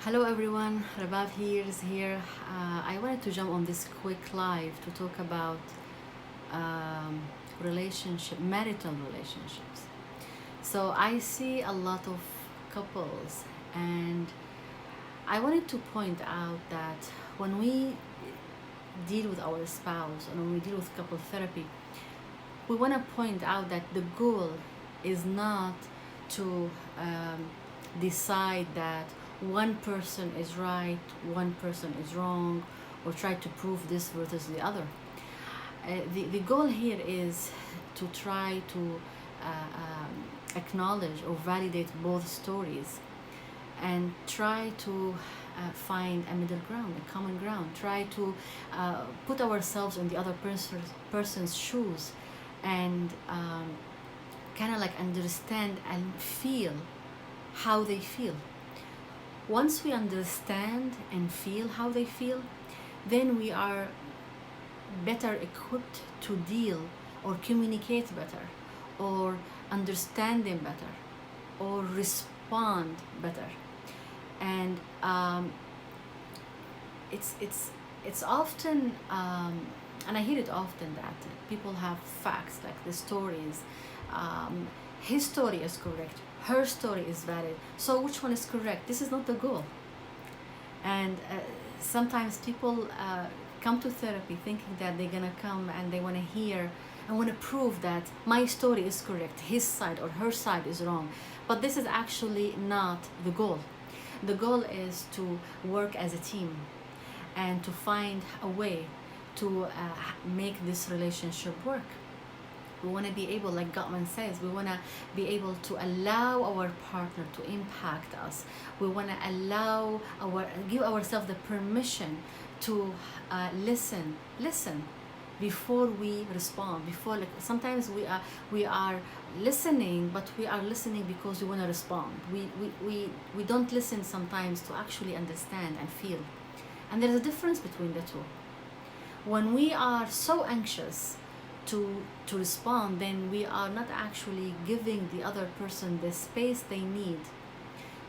Hello everyone, Rabab here is here. I wanted to jump on this quick live to talk about um, marital relationships. So I see a lot of couples, and I wanted to point out that when we deal with our spouse and when we deal with couple therapy, we want to point out that the goal is not to decide that one person is right, one person is wrong, or try to prove this versus the other. The goal here is to try to acknowledge or validate both stories and try to find a middle ground, a common ground. Try to put ourselves in the other person's shoes and kind of like understand and feel how they feel. Once we understand and feel how they feel, then we are better equipped to deal or communicate better or understand them better or respond better. And it's often and I hear it often that people have facts like the stories. His story is correct, her story is valid, so which one is correct? This is not the goal. And sometimes people come to therapy thinking that they're gonna come and they want to hear and want to prove that my story is correct, his side or her side is wrong. But this is actually not the goal. The goal is to work as a team and to find a way to make this relationship work. We want to be able, like Gottman says, we want to be able to allow our partner to impact us. We want to give ourselves the permission to listen before we respond. Before, like, sometimes we are listening, but we are listening because we want to respond. We don't listen sometimes to actually understand and feel. And there's a difference between the two. When we are so anxious to respond, then we are not actually giving the other person the space they need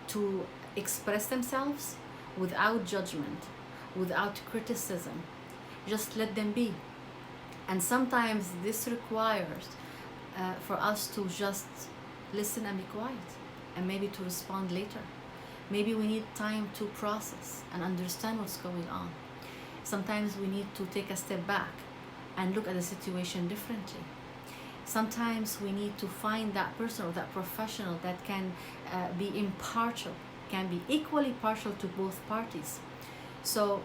to express themselves without judgment, without criticism. Just let them be. And sometimes this requires for us to just listen and be quiet, and maybe to respond later. Maybe we need time to process and understand what's going on. Sometimes we need to take a step back and look at the situation differently. Sometimes we need to find that person or that professional that can be impartial, can be equally partial to both parties. So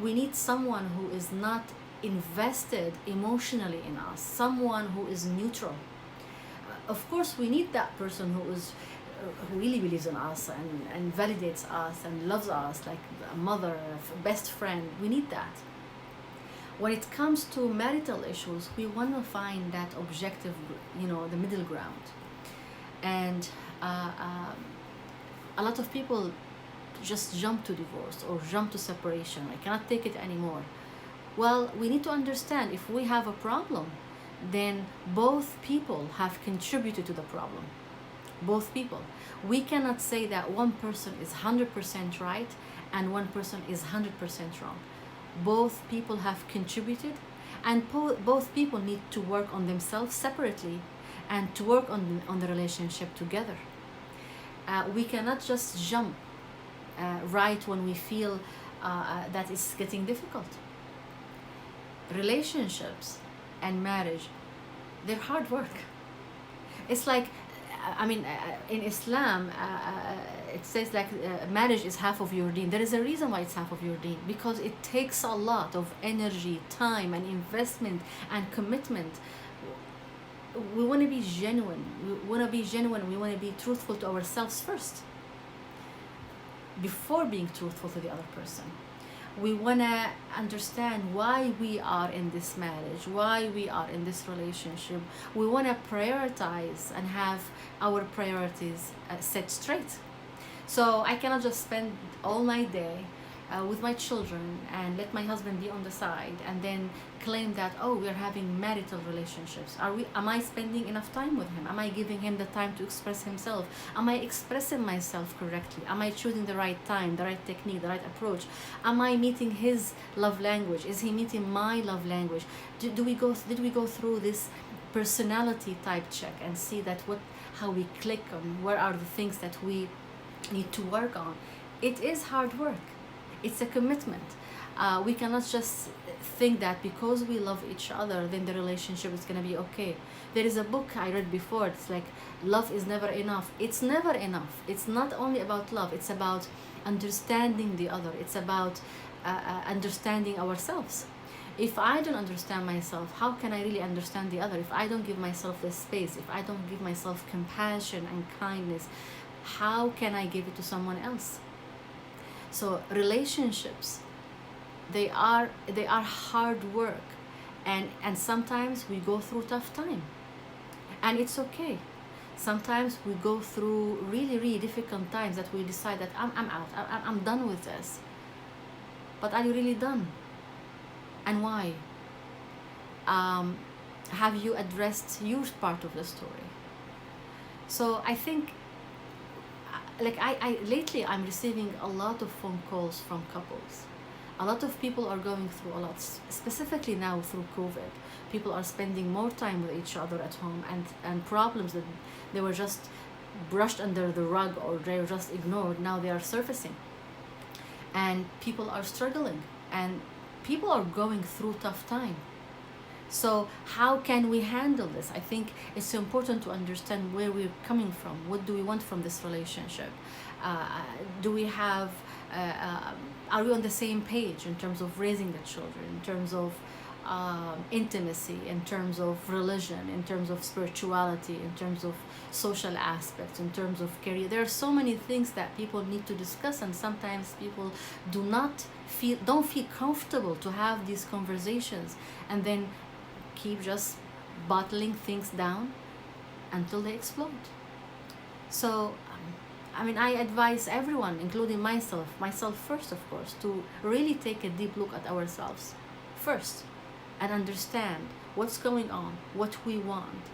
we need someone who is not invested emotionally in us, someone who is neutral. Of course, we need that person who really believes in us and validates us and loves us like a mother, a best friend. We need that. When it comes to marital issues, we want to find that objective, the middle ground. And a lot of people just jump to divorce or jump to separation. I cannot take it anymore. Well, we need to understand, if we have a problem, then both people have contributed to the problem. Both people. We cannot say that one person is 100% right and one person is 100% wrong. Both people have contributed, and both people need to work on themselves separately and to work on the relationship together. We cannot just jump right when we feel that it's getting difficult. Relationships and marriage, they're hard work. It's like, in Islam, it says like marriage is half of your deen. There is a reason why it's half of your deen, because it takes a lot of energy, time, and investment and commitment. We want to be genuine. We want to be truthful to ourselves first before being truthful to the other person. We want to understand why we are in this marriage, why we are in this relationship. We want to prioritize and have our priorities set straight. So I cannot just spend all my day with my children and let my husband be on the side and then claim that, oh, we're having marital relationships? Am I spending enough time with him? Am I giving him the time to express himself? Am I expressing myself correctly? Am I choosing the right time, the right technique, the right approach? Am I meeting his love language? Is he meeting my love language? Did we go through this personality type check and see that how we click on where are the things that we need to work on? It is hard work. It's a commitment. We cannot just think that because we love each other, then the relationship is going to be okay. There is a book I read before. It's like, love is never enough. It's never enough. It's not only about love. It's about understanding the other. It's about understanding ourselves. If I don't understand myself, how can I really understand the other? If I don't give myself the space, if I don't give myself compassion and kindness, how can I give it to someone else? So relationships, they are hard work, and sometimes we go through tough time, and it's okay. Sometimes we go through really, really difficult times that we decide that I'm out, I'm done with this. But are you really done? And why? Have you addressed your part of the story? So I think, like I lately I'm receiving a lot of phone calls from couples. A lot of people are going through a lot, specifically now through COVID. People are spending more time with each other at home, and problems that they were just brushed under the rug or they were just ignored, now they are surfacing. And people are struggling, and people are going through tough time. So how can we handle this? I think it's important to understand where we're coming from. What do we want from this relationship? Do we have, are we on the same page in terms of raising the children, in terms of intimacy, in terms of religion, in terms of spirituality, in terms of social aspects, in terms of career? There are so many things that people need to discuss, and sometimes people don't feel comfortable to have these conversations, and then keep just bottling things down until they explode. So I mean, I advise everyone, including myself first, of course, to really take a deep look at ourselves first and understand what's going on, what we want,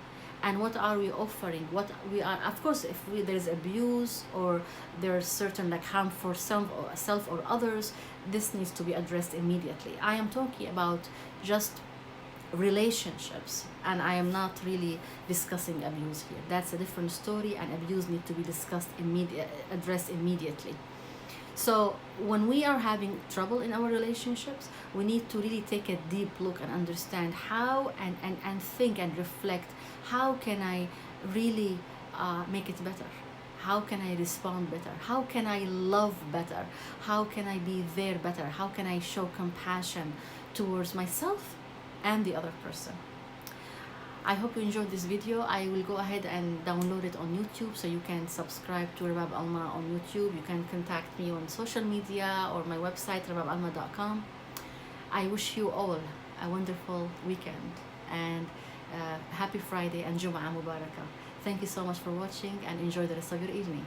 and what are we offering, what we are. Of course, if there's abuse or there's certain like harm for self or others, this needs to be addressed immediately. I am talking about just relationships, and I am not really discussing abuse here. That's a different story, and abuse needs to be addressed immediately. So when we are having trouble in our relationships, we need to really take a deep look and understand how, and think and reflect, how can I really make it better? How can I respond better? How can I love better? How can I be there better? How can I show compassion towards myself and the other person? I hope you enjoyed this video. I will go ahead and download it on YouTube, so you can subscribe to Rabab Alma on YouTube. You can contact me on social media or my website, rababalma.com. I wish you all a wonderful weekend, and happy Friday and Jum'ah Mubarakah. Thank you so much for watching, and enjoy the rest of your evening.